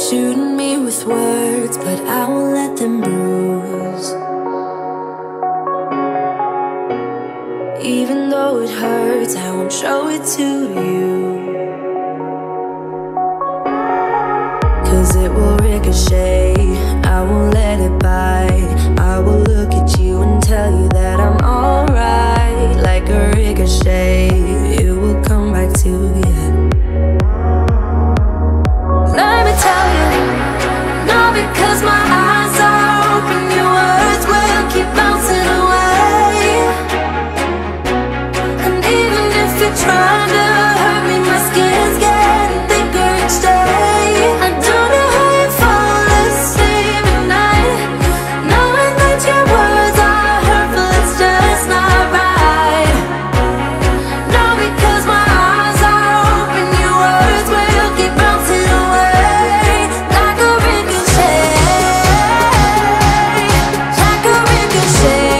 shooting me with words, but I won't let them bruise. Even though it hurts, I won't show it to you, 'cause it will ricochet. I won't let it bite. I will look at you and tell you that I'm alright. Like a ricochet, it will come back to you. Let me tell you, not because my eyes are open, your words will keep bouncing away. And even if you're trying to hurt me, my skin's getting thicker each day. I don't know how you fall asleep at night, knowing that your words are hurtful, it's just not right. No, because my eyes are open, your words will keep bouncing away. Like a ricochet, like a ricochet,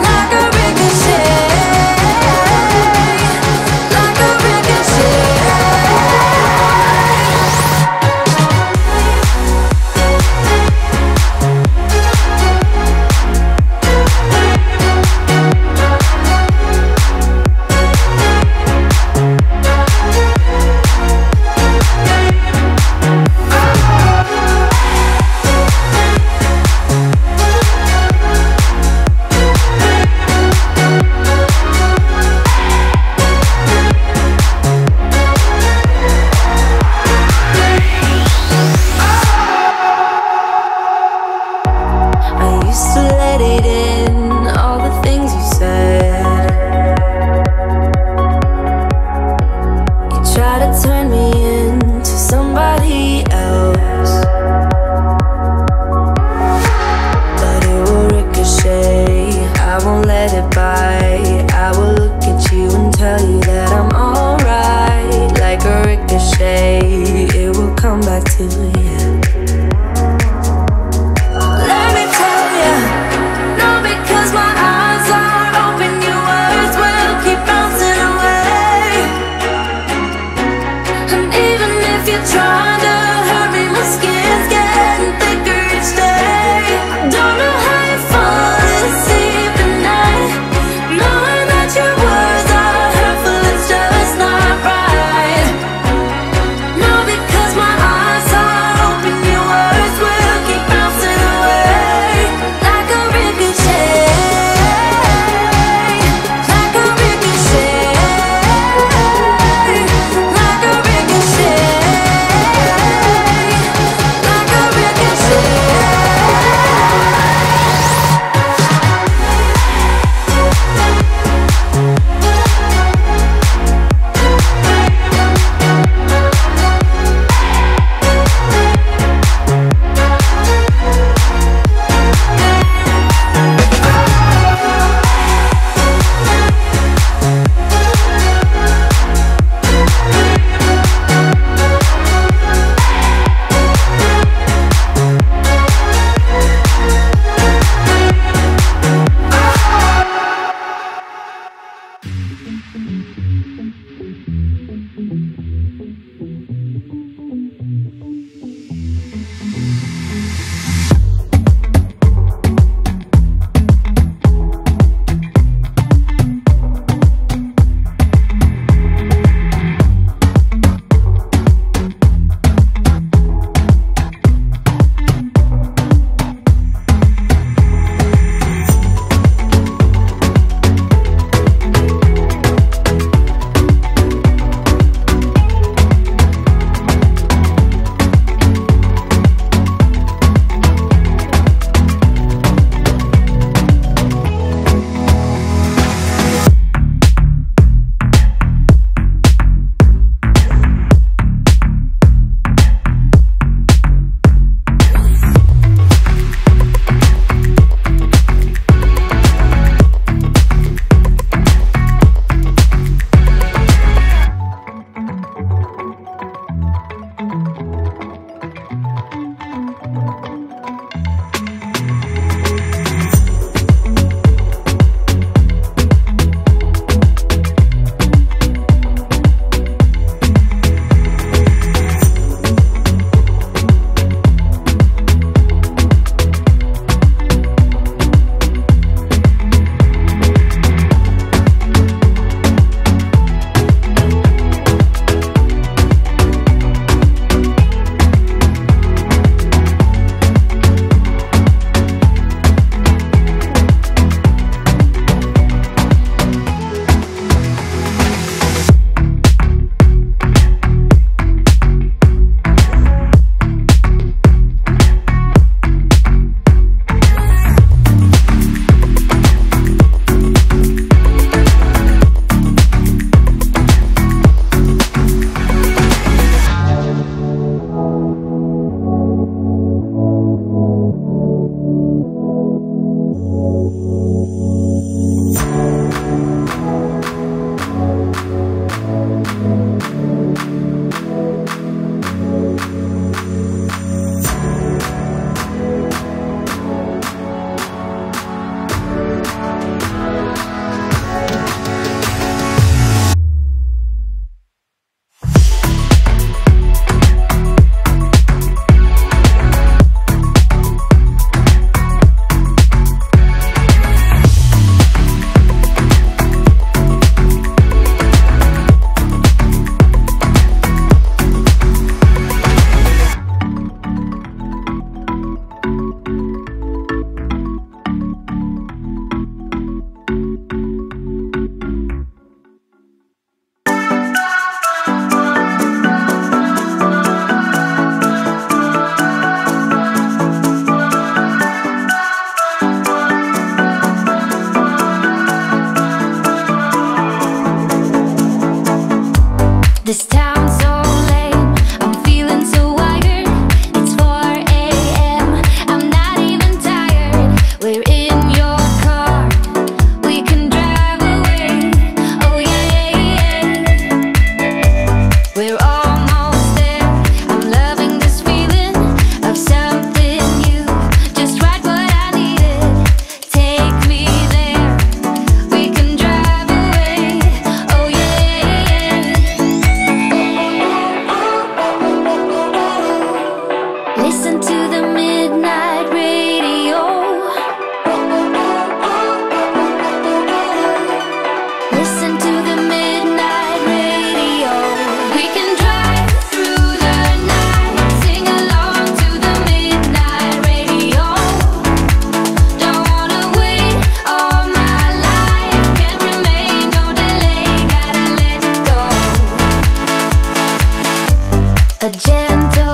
like a ricochet, like a ricochet. I used to let it in, all the things you said. You try to turn me into somebody else, but it will ricochet. I won't let it bite. I will look at you and tell you that I'm alright. Like a ricochet, it will come back to you. Let me tell you, no, because my eyes are open, your words will keep bouncing away. And even if you're trying to hurt me, my skin's getting thicker each day. I don't know how you fall asleep at night, knowing that your words are hurtful, it's just not right. No, because my eyes are open, your words will keep bouncing away. Like a ricochet, like a ricochet, like a ricochet, like a ricochet. and